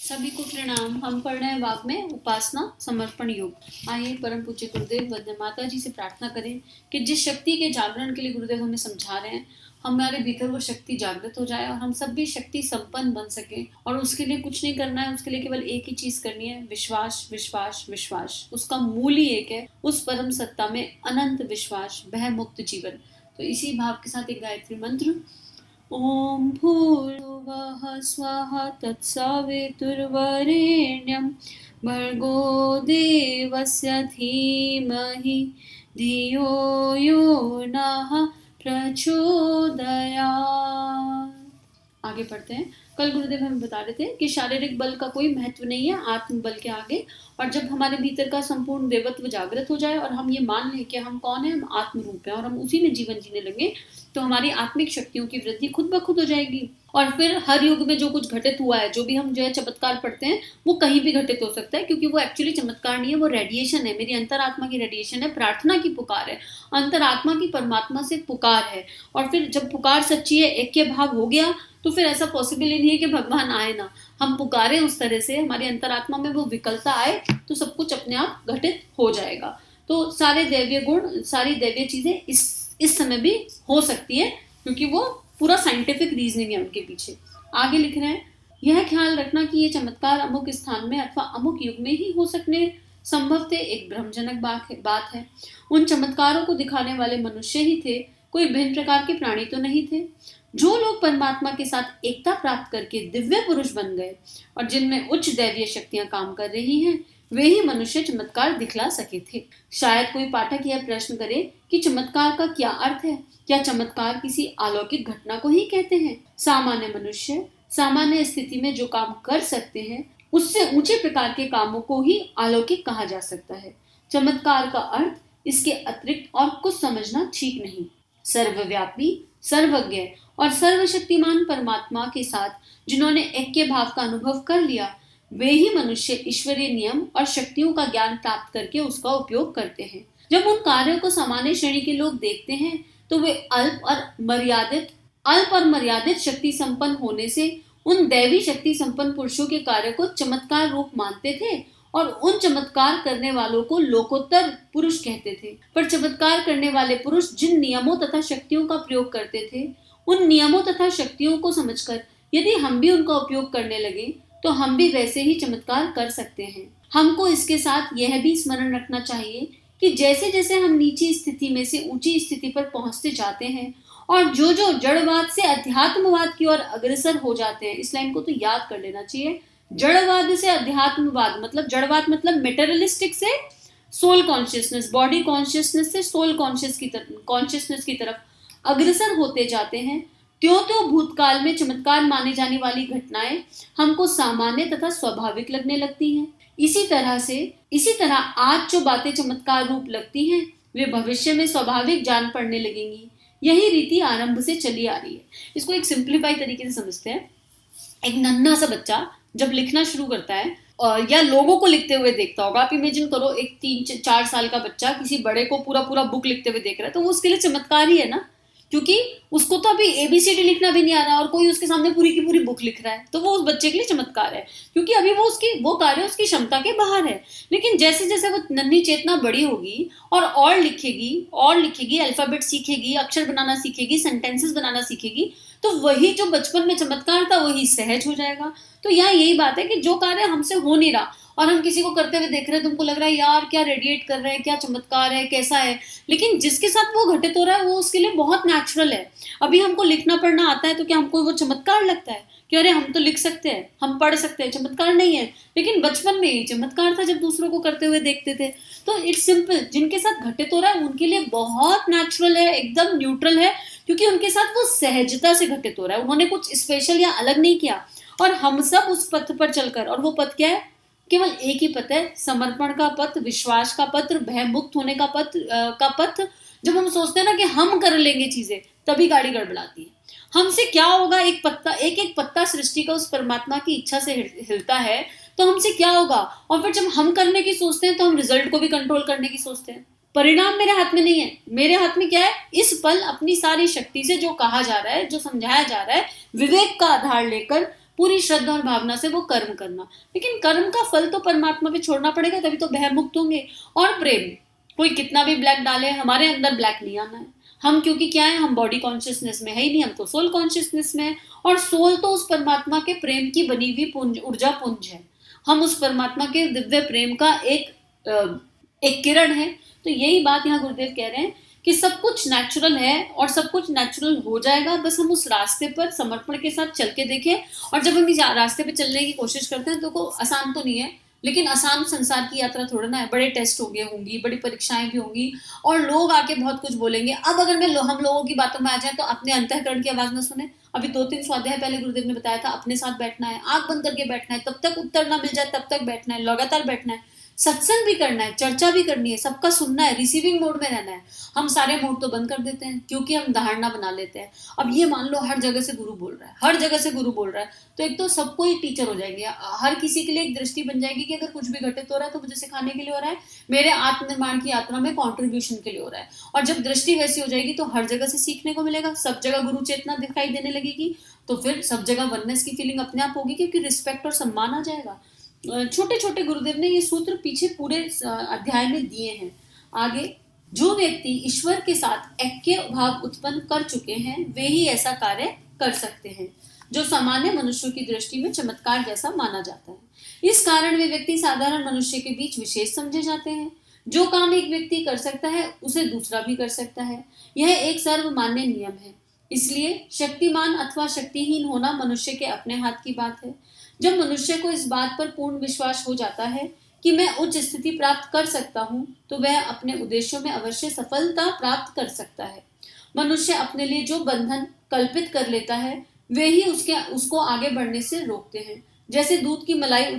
सभी को प्रणाम। हम पढ़ रहे हैं वाक में उपासना समर्पण योग। आइए परम पूज्य गुरुदेव वंदे माता जी से प्रार्थना करें कि जिस शक्ति के जागरण के लिए गुरुदेव हमें समझा रहे हैं, हमारे भीतर वो शक्ति जागृत हो जाए और हम सब भी शक्ति संपन्न बन सके। और उसके लिए कुछ नहीं करना है, उसके लिए केवल एक ही चीज करनी है, विश्वास विश्वास विश्वास। उसका मूल ही एक है, उस परम सत्ता में अनंत विश्वास, भय मुक्त जीवन। तो इसी भाव के साथ एक गायत्री मंत्र। ओम भूर्भुवः स्वः तत्सवितुर्वरेण्यं भर्गो देवस्य धीमहि धियो यो नः प्रचोदयात्। आगे पढ़ते हैं। कल गुरुदेव हमें बता रहे थे कि शारीरिक बल का कोई महत्व नहीं है आत्म बल के आगे। और जब हमारे भीतर का संपूर्ण देवत्व जागृत हो जाए और हम ये मान लें कि हम कौन है, हम आत्म रूप हैं और हम उसी में जीवन जीने लगे, तो हमारी आत्मिक शक्तियों की वृद्धि खुद ब खुद हो जाएगी। और फिर हर युग में जो कुछ घटित हुआ है, जो भी हम चमत्कार पढ़ते हैं, वो कहीं भी घटित हो सकता है, क्योंकि वो एक्चुअली चमत्कार नहीं है, वो रेडिएशन है, मेरी अंतरात्मा की रेडिएशन है, प्रार्थना की पुकार है, अंतरात्मा की परमात्मा से पुकार है। और फिर जब पुकार सच्ची है, ऐक्य भाव हो गया, तो फिर ऐसा पॉसिबल ही नहीं है कि भगवान आए ना। हम पुकारे उस तरह से, हमारी अंतरात्मा में वो विकलता आए, तो सब कुछ अपने आप घटित हो जाएगा। तो सारे दैवीय गुण, सारी दैवीय चीजें इस समय भी हो सकती है, क्योंकि वो पूरा साइंटिफिक रीजनिंग है उनके पीछे। आगे लिख रहे हैं, यह ख्याल रखना कि ये चमत्कार अमुक स्थान में अथवा अमुक युग में ही हो सकने संभव थे, एक भ्रमजनक बात है। उन चमत्कारों को दिखाने वाले मनुष्य ही थे, कोई भिन्न प्रकार के प्राणी तो नहीं थे। जो लोग परमात्मा के साथ एकता प्राप्त करके दिव्य पुरुष बन गए और जिनमें उच्च दैवीय शक्तियां काम कर रही हैं, वे ही मनुष्य चमत्कार दिखला सके थे। शायद कोई पाठक यह प्रश्न करे कि चमत्कार का क्या अर्थ है? क्या चमत्कार किसी अलौकिक घटना को ही कहते हैं? सामान्य मनुष्य सामान्य स्थिति में जो काम कर सकते हैं, उससे ऊंचे प्रकार के कामों को ही अलौकिक कहा जा सकता है। चमत्कार का अर्थ इसके अतिरिक्त और कुछ समझना ठीक नहीं। सर्वव्यापी, सर्वज्ञ और सर्वशक्तिमान परमात्मा के साथ जिन्होंने ऐक्य भाव का अनुभव कर लिया, वे ही मनुष्य ईश्वरीय नियम और शक्तियों का ज्ञान प्राप्त करके उसका उपयोग करते हैं। जब उन कार्यों को सामान्य श्रेणी के लोग देखते हैं, तो वे अल्प और मर्यादित शक्ति संपन्न होने से उन दैवी शक्ति संपन्न पुरुषों के कार्य को चमत्कार रूप मानते थे और उन चमत्कार करने वालों को लोकोत्तर पुरुष कहते थे। पर चमत्कार करने वाले पुरुष जिन नियमों तथा शक्तियों का प्रयोग करते थे, उन नियमों तथा शक्तियों को समझकर यदि हम भी उनका उपयोग करने लगे, तो हम भी वैसे ही चमत्कार कर सकते हैं। हमको इसके साथ यह भी स्मरण रखना चाहिए कि जैसे जैसे हम नीची स्थिति में से ऊंची स्थिति पर पहुंचते जाते हैं और जो जो जड़वाद से अध्यात्मवाद की ओर अग्रसर हो जाते हैं, इस लाइन को तो याद कर लेना चाहिए। जड़वाद से अध्यात्मवाद मतलब, जड़वाद मतलब मेटेरियलिस्टिक से सोल कॉन्शियसनेस, बॉडी कॉन्शियसनेस से सोल कॉन्शियसनेस की तरफ अग्रसर होते जाते हैं, त्यों त्यों भूतकाल में चमत्कार माने जाने वाली घटनाएं हमको सामान्य तथा स्वाभाविक लगने लगती हैं। इसी तरह आज जो बातें चमत्कार रूप लगती हैं, वे भविष्य में स्वाभाविक जान पड़ने लगेंगी। यही रीति आरंभ से चली आ रही है। इसको एक सिंप्लीफाई तरीके से समझते हैं। एक नन्हा सा बच्चा जब लिखना शुरू करता है या लोगों को लिखते हुए देखता होगा, आप इमेजिन करो एक 3-4 साल का बच्चा किसी बड़े को पूरा बुक लिखते हुए देख रहा है, तो वो उसके लिए चमत्कार ही है ना, क्योंकि उसको तो अभी ABCD लिखना भी नहीं आ रहा और कोई उसके सामने पूरी की पूरी बुक लिख रहा है, तो वो उस बच्चे के लिए चमत्कार है, क्योंकि अभी वो कार्य उसकी क्षमता के बाहर है। लेकिन जैसे जैसे वो नन्ही चेतना बड़ी होगी और लिखेगी, अल्फाबेट सीखेगी, अक्षर बनाना सीखेगी, सेंटेंसेस बनाना सीखेगी, तो वही जो बचपन में चमत्कार था वही सहज हो जाएगा। तो यहाँ यही बात है कि जो कार्य हमसे हो नहीं रहा और हम किसी को करते हुए देख रहे हैं, तुमको लग रहा है यार क्या रेडिएट कर रहे हैं, क्या चमत्कार है, कैसा है, लेकिन जिसके साथ वो घटित हो रहा है वो उसके लिए बहुत नेचुरल है। अभी हमको लिखना पढ़ना आता है, तो क्या हमको वो चमत्कार लगता है कि अरे हम तो लिख सकते हैं, हम पढ़ सकते हैं, चमत्कार नहीं है। लेकिन बचपन में ही चमत्कार था जब दूसरों को करते हुए देखते थे। तो इट्स सिंपल, जिनके साथ घटित हो रहा है उनके लिए बहुत नेचुरल है, एकदम न्यूट्रल है, क्योंकि उनके साथ वो सहजता से घटित हो रहा है, उन्होंने कुछ स्पेशल या अलग नहीं किया। और हम सब उस पथ पर चलकर, और वो पथ क्या है? केवल एक ही पथ है, समर्पण का पथ, विश्वास का पथ, भय मुक्त होने का पथ। जब हम सोचते हैं ना कि हम कर लेंगे चीजें, तभी गाड़ी गड़बड़ाती है। हमसे क्या होगा? एक पत्ता सृष्टि का उस परमात्मा की इच्छा से हिलता है, तो हमसे क्या होगा? और फिर जब हम करने की सोचते हैं, तो हम रिजल्ट को भी कंट्रोल करने की सोचते हैं। परिणाम मेरे हाथ में नहीं है, मेरे हाथ में क्या है? इस पल अपनी सारी शक्ति से जो कहा जा रहा है, जो समझाया जा रहा है, विवेक का आधार लेकर पूरी श्रद्धा और भावना से वो कर्म करना। लेकिन कर्म का फल तो परमात्मा पे छोड़ना पड़ेगा, तभी तो भय मुक्त होंगे। और प्रेम, कोई कितना भी ब्लैक डाले, हमारे अंदर ब्लैक नहीं आना है। हम क्योंकि क्या है, हम बॉडी कॉन्शियसनेस में है ही नहीं, हम तो सोल कॉन्शियसनेस में है। और सोल तो उस परमात्मा के प्रेम की बनी हुई पुंज, ऊर्जा पुंज है। हम उस परमात्मा के दिव्य प्रेम का एक किरण है। तो यही बात यहाँ गुरुदेव कह रहे हैं कि सब कुछ नेचुरल है और सब कुछ नेचुरल हो जाएगा, बस हम उस रास्ते पर समर्पण के साथ चल के देखें। और जब हम इस रास्ते पे चलने की कोशिश करते हैं तो को आसान तो नहीं है, लेकिन आसान संसार की यात्रा थोड़ा ना है। बड़े टेस्ट होंगी, बड़ी परीक्षाएं भी होंगी, और लोग आके बहुत कुछ बोलेंगे। अब अगर हम लोगों की बातों में आ जाए तो अपने अंतःकरण की आवाज ना सुने। अभी 2-3 स्वाध्याय पहले गुरुदेव ने बताया था, अपने साथ बैठना है, आंख बंद करके बैठना है, तब तक उत्तर ना मिल जाए तब तक बैठना है, लगातार बैठना है, सत्संग भी करना है, चर्चा भी करनी है, सबका सुनना है, रिसीविंग मोड में रहना है। हम सारे मोड तो बंद कर देते हैं क्योंकि हम धारणा बना लेते हैं। अब ये मान लो हर जगह से गुरु बोल रहा है, हर जगह से गुरु बोल रहा है, तो एक तो सबको ही टीचर हो जाएंगे। हर किसी के लिए एक दृष्टि बन जाएगी कि अगर कुछ भी घटित हो रहा है तो मुझे सिखाने के लिए हो रहा है, मेरे आत्मनिर्माण की यात्रा में कॉन्ट्रीब्यूशन के लिए हो रहा है। और जब दृष्टि वैसी हो जाएगी तो हर जगह से सीखने को मिलेगा, सब जगह गुरु चेतना दिखाई देने लगेगी, तो फिर सब जगह वननेस की फीलिंग अपने आप होगी, क्योंकि रिस्पेक्ट और सम्मान आ जाएगा। छोटे छोटे गुरुदेव ने ये सूत्र पीछे पूरे अध्याय में दिए हैं। आगे, जो व्यक्ति ईश्वर के साथ ऐक्य भाव उत्पन्न कर चुके हैं वे ही ऐसा कार्य कर सकते हैं, जो सामान्य मनुष्यों की दृष्टि में चमत्कार जैसा माना जाता है। इस कारण वे व्यक्ति साधारण मनुष्य के बीच विशेष समझे जाते हैं। जो काम एक व्यक्ति कर सकता है उसे दूसरा भी कर सकता है, यह एक सर्वमान्य नियम है। इसलिए शक्तिमान अथवा शक्तिहीन होना मनुष्य के अपने हाथ की बात है। जब मनुष्य को इस बात पर पूर्ण विश्वास हो जाता है कि मैं उच्च स्थिति प्राप्त कर सकता हूँ, तो वह अपने उद्देश्यों में अवश्य सफलता प्राप्त कर सकता है। मनुष्य अपने लिए जो बंधन कल्पित कर लेता है वे ही उसको आगे बढ़ने से रोकते हैं। जैसे दूध की मलाई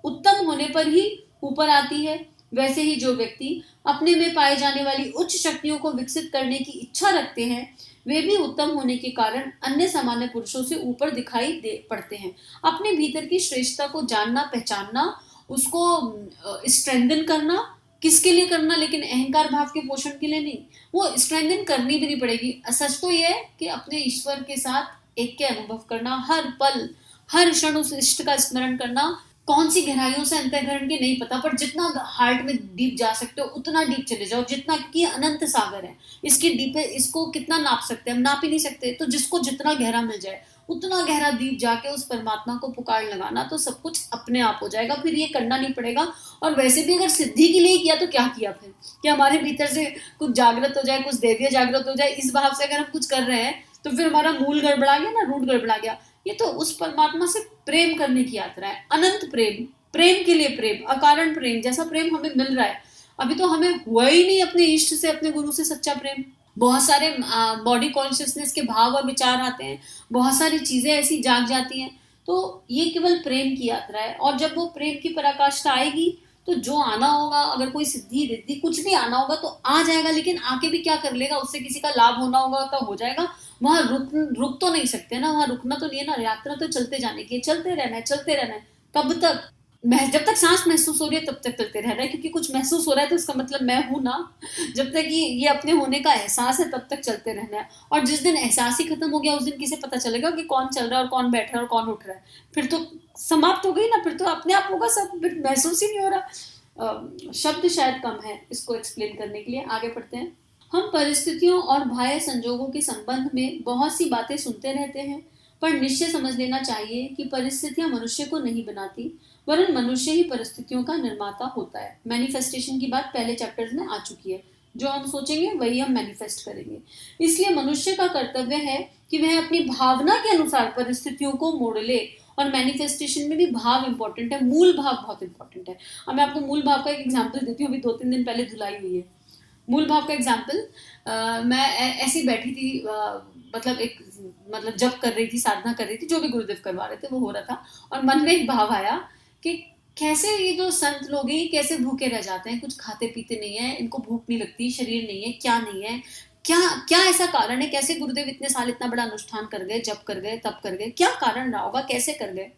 उत्तम होने पर ही ऊपर आती है, वैसे ही जो व्यक्ति अपने में पाए जाने वाली उच्च शक्तियों को विकसित करने की इच्छा रखते हैं वे भी उत्तम होने के कारण अन्य सामान्य पुरुषों से ऊपर दिखाई दे पड़ते हैं। अपने भीतर की श्रेष्ठता को जानना, पहचानना, उसको स्ट्रेंथन करना, किसके लिए करना, लेकिन अहंकार भाव के पोषण के लिए नहीं। वो स्ट्रेंथन करनी भी नहीं पड़ेगी। सच तो यह है कि अपने ईश्वर के साथ एक के अनुभव करना, हर पल हर क्षण उस इष्ट का स्मरण करना। कौन सी गहराइयों से अंतःकरण के नहीं पता, पर जितना हार्ट में डीप जा सकते हो उतना डीप चले जाओ, जितना, क्योंकि अनंत सागर है। इसकी डीप, इसको कितना नाप सकते हैं, हम नाप ही नहीं सकते। तो जिसको जितना गहरा मिल जाए उतना गहरा डीप जाके उस परमात्मा को पुकार लगाना, तो सब कुछ अपने आप हो जाएगा। फिर ये करना नहीं पड़ेगा। और वैसे भी अगर सिद्धि के लिए किया तो क्या किया फिर, कि हमारे भीतर से कुछ जागृत हो जाए, कुछ दैवीय जागृत हो जाए, इस भाव से अगर हम कुछ कर रहे हैं तो फिर हमारा मूल गड़बड़ा गया ना, रूट गड़बड़ा गया। ये तो उस परमात्मा से प्रेम करने की यात्रा है, अनंत प्रेम, प्रेम के लिए प्रेम, अकारण प्रेम। जैसा प्रेम हमें मिल रहा है, अभी तो हमें हुआ ही नहीं अपने इष्ट से, अपने गुरु से सच्चा प्रेम। बहुत सारे बॉडी कॉन्शियसनेस के भाव और विचार आते हैं, बहुत सारी चीजें ऐसी जाग जाती हैं। तो ये केवल प्रेम की यात्रा है। और जब वो प्रेम की पराकाष्ठा आएगी तो जो आना होगा, अगर कोई सिद्धि रिद्धि कुछ भी आना होगा तो आ जाएगा। लेकिन आके भी क्या कर लेगा, उससे किसी का लाभ होना होगा तो हो जाएगा। वहां रुक तो नहीं सकते ना, वहां रुकना तो नहीं है ना। यात्रा तो चलते जाने की, चलते रहना है, चलते रहना है। कब तक? जब तक सांस महसूस हो रही है तब तक चलते रहना है, क्योंकि कुछ महसूस हो रहा है तो इसका मतलब मैं हूं ना। जब तक ये अपने होने का एहसास है तब तक चलते रहना है। और जिस दिन एहसास ही खत्म हो गया उस दिन किसे पता चलेगा कि कौन चल रहा है और कौन बैठ रहा है और कौन उठ रहा है। फिर तो समाप्त हो गई ना, फिर तो अपने आप होगा सब, फिर महसूस ही नहीं हो रहा। शब्द शायद कम है इसको एक्सप्लेन करने के लिए, आगे पढ़ते हैं। हम परिस्थितियों और बाह्य संजोगों के संबंध में बहुत सी बातें सुनते रहते हैं, पर निश्चय समझ लेना चाहिए कि परिस्थितियां मनुष्य को नहीं बनाती, वरन मनुष्य ही परिस्थितियों का निर्माता होता है। मैनिफेस्टेशन की बात पहले चैप्टर्स में आ चुकी है। जो हम सोचेंगे वही हम मैनिफेस्ट करेंगे। इसलिए मनुष्य का कर्तव्य है कि वह अपनी भावना के अनुसार परिस्थितियों को मोड़ ले। और मैनिफेस्टेशन में भी भाव इंपॉर्टेंट है, मूल भाव बहुत इंपॉर्टेंट है। अब मैं आपको मूल भाव का एक एग्जाम्पल देती हूँ। अभी 2-3 दिन पहले धुलाई हुई है। मूल भाव का एग्जाम्पल, मैं ऐसी बैठी थी, मतलब जब कर रही थी, साधना कर रही थी, जो भी गुरुदेव करवा रहे थे वो हो रहा था। और मन में एक भाव आया कि कैसे ये जो संत लोग हैं कैसे भूखे रह जाते हैं, कुछ खाते पीते नहीं है, इनको भूख नहीं लगती, शरीर नहीं है, क्या नहीं है, क्या क्या ऐसा कारण है, कैसे गुरुदेव इतने साल इतना बड़ा अनुष्ठान कर गए, जब कर गए, तब कर गए, क्या कारण रहा होगा, कैसे कर गए।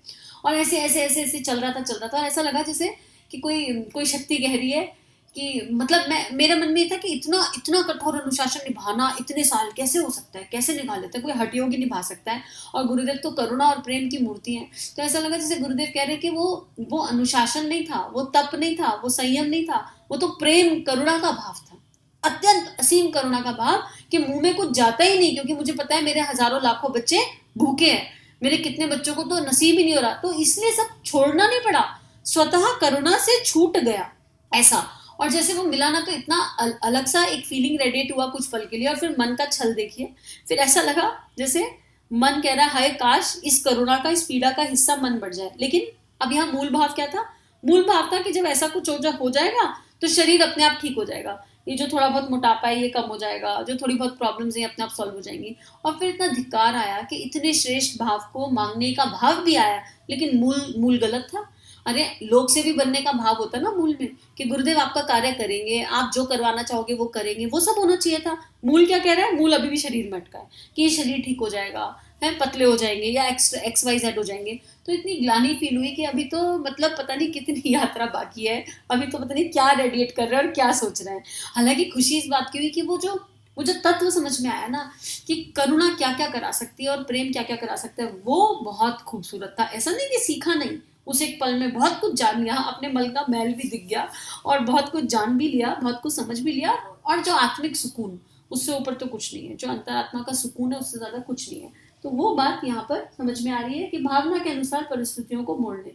और ऐसे ऐसे ऐसे ऐसे चल रहा था। और ऐसा लगा जैसे कि कोई शक्ति कह रही है कि मतलब मेरे मन में ये था कि इतना इतना कठोर अनुशासन निभाना इतने साल कैसे हो सकता है, कैसे निभा लेता है, कोई हठ योगी निभा सकता है। और गुरुदेव तो करुणा और प्रेम की मूर्ति है। तो ऐसा लगा जैसे गुरुदेव कह रहे कि वो अनुशासन नहीं था, वो तप नहीं था, वो संयम नहीं था, वो तो प्रेम करुणा का भाव था, अत्यंत असीम करुणा का भाव कि मुंह में कुछ जाता ही नहीं, क्योंकि मुझे पता है मेरे हजारों लाखों बच्चे भूखे हैं, मेरे कितने बच्चों को तो नसीब ही नहीं हो रहा, तो इसलिए सब छोड़ना नहीं पड़ा, स्वतः करुणा से छूट गया ऐसा। और जैसे वो मिला ना तो इतना अलग सा एक फीलिंग रेडिएट हुआ कुछ पल के लिए। और फिर मन का छल देखिए, फिर ऐसा लगा जैसे मन कह रहा है हाय काश इस करुणा का, इस पीड़ा का हिस्सा मन बढ़ जाए। लेकिन अब यहाँ मूल भाव क्या था? मूल भाव था कि जब ऐसा कुछ हो जाएगा तो शरीर अपने आप ठीक हो जाएगा, ये जो थोड़ा बहुत मोटापा है ये कम हो जाएगा, जो थोड़ी बहुत प्रॉब्लम्स हैं अपने आप सॉल्व हो जाएंगी। और फिर इतना धिक्कार आया कि इतने श्रेष्ठ भाव को मांगने का भाव भी आया, लेकिन मूल गलत था। अरे लोक से भी बनने का भाव होता है ना मूल में, कि गुरुदेव आपका कार्य करेंगे, आप जो करवाना चाहोगे वो करेंगे, वो सब होना चाहिए था। मूल क्या कह रहा है? मूल अभी भी शरीर में अटका है कि ये शरीर ठीक हो जाएगा, है पतले हो जाएंगे या XYZ हो जाएंगे। तो इतनी ग्लानि फील हुई कि अभी तो मतलब पता नहीं कितनी यात्रा बाकी है, अभी तो पता नहीं क्या रेडिएट कर रहे हैं और क्या सोच रहे हैं। हालांकि खुशी इस बात की हुई कि वो जो तत्व समझ में आया ना कि करुणा क्या क्या करा सकती है और प्रेम क्या क्या करा सकता है, वो बहुत खूबसूरत था। ऐसा नहीं कि सीखा नहीं, उस एक पल में बहुत कुछ जान लिया, अपने मल का मैल भी दिख गया और बहुत कुछ जान भी लिया, बहुत कुछ समझ भी लिया। और जो आत्मिक सुकून, उससे ऊपर तो कुछ नहीं है, जो अंतरात्मा का सुकून है उससे ज्यादा कुछ नहीं है। तो वो बात यहाँ पर समझ में आ रही है कि भावना के अनुसार परिस्थितियों को मोड़ ले।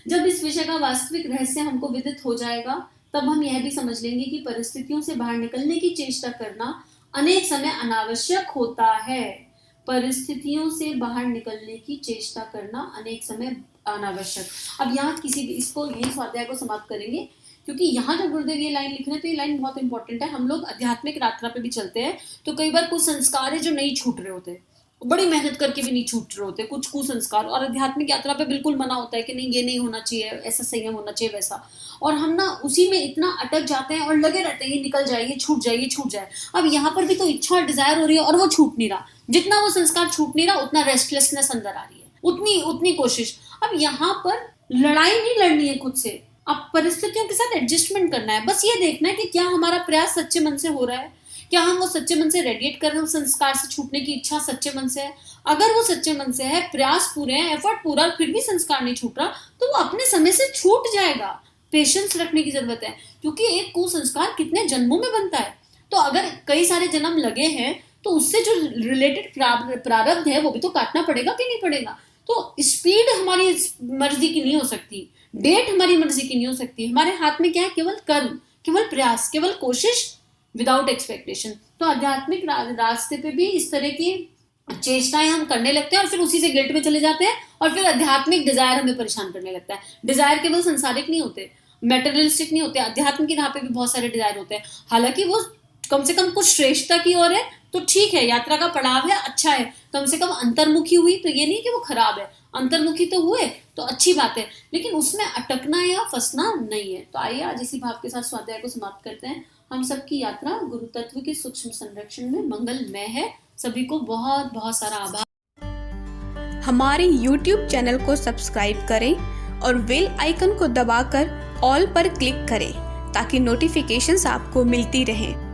जब इस विषय का वास्तविक रहस्य हमको विदित हो जाएगा, तब हम यह भी समझ लेंगे कि परिस्थितियों से बाहर निकलने की चेष्टा करना अनेक समय अनावश्यक होता है। परिस्थितियों से बाहर निकलने की चेष्टा करना अनेक समय अनावश्यक। अब यहाँ इसको यही स्वाध्याय को समाप्त करेंगे, क्योंकि यहाँ जब गुरुदेव ये लाइन लिख रहे हैं तो ये लाइन बहुत इंपॉर्टेंट है। हम लोग आध्यात्मिक यात्रा पे भी चलते हैं तो कई बार कुछ संस्कार है जो नहीं छूट रहे होते, बड़ी मेहनत करके भी नहीं छूट रहे होते कुछ कुसंस्कार, और आध्यात्मिक यात्रा पे बिल्कुल मना होता है कि नहीं ये नहीं होना चाहिए, ऐसा संयम होना चाहिए वैसा, और हम ना उसी में इतना अटक जाते हैं और लगे रहते हैं ये निकल जाए, ये छूट जाए, ये छूट जाए। अब यहाँ पर भी तो इच्छा और डिजायर हो रही है और वो छूट नहीं रहा, जितना वो संस्कार छूट नहीं रहा उतना रेस्टलेसनेस अंदर आ रही है, उतनी कोशिश। अब यहाँ पर लड़ाई नहीं लड़नी है खुद से, अब परिस्थितियों के साथ एडजस्टमेंट करना है। बस ये देखना है कि क्या हमारा प्रयास सच्चे मन से हो रहा है, क्या हम वो सच्चे मन से रेडिएट कर रहे हैं, संस्कार से छूटने की इच्छा सच्चे मन से है। अगर वो सच्चे मन से है, प्रयास पूरे हैं, एफर्ट पूरा, फिर भी संस्कार नहीं छूट रहा, तो वो अपने समय से छूट जाएगा। पेशेंस रखने की जरूरत है, क्योंकि एक कुसंस्कार कितने जन्मों में बनता है। तो अगर कई सारे जन्म लगे हैं तो उससे जो रिलेटेड प्रारब्ध है वो भी तो काटना पड़ेगा कि नहीं पड़ेगा। तो स्पीड हमारी मर्जी की नहीं हो सकती, डेट हमारी मर्जी की नहीं हो सकती। हमारे हाथ में क्या है? केवल कर्म, केवल प्रयास, केवल कोशिश विदाउट एक्सपेक्टेशन। तो आध्यात्मिक रास्ते पे भी इस तरह की चेष्टाएं हम करने लगते हैं और फिर उसी से गिल्ट में चले जाते हैं, और फिर आध्यात्मिक डिजायर हमें परेशान करने लगता है। डिजायर केवल संसारिक नहीं होते, मेटेरियलिस्टिक नहीं होते, अध्यात्म की राह पे भी बहुत सारे डिजायर होते हैं। हालांकि वो कम से कम कुछ श्रेष्ठता की ओर है तो ठीक है, यात्रा का पड़ाव है, अच्छा है, कम से कम अंतर्मुखी हुई तो ये नहीं कि वो खराब है, अंतर्मुखी तो हुए तो अच्छी बात है, लेकिन उसमें अटकना या फंसना नहीं है। तो आइए आज इसी भाव के साथ स्वाध्याय को समाप्त करते हैं। हम सबकी यात्रा गुरु तत्व के सूक्ष्म संरक्षण में मंगलमय है। सभी को बहुत बहुत सारा आभार। हमारे YouTube चैनल को सब्सक्राइब करें और बेल आइकन को दबाकर ऑल पर क्लिक करें ताकि नोटिफिकेशंस आपको मिलती रहें।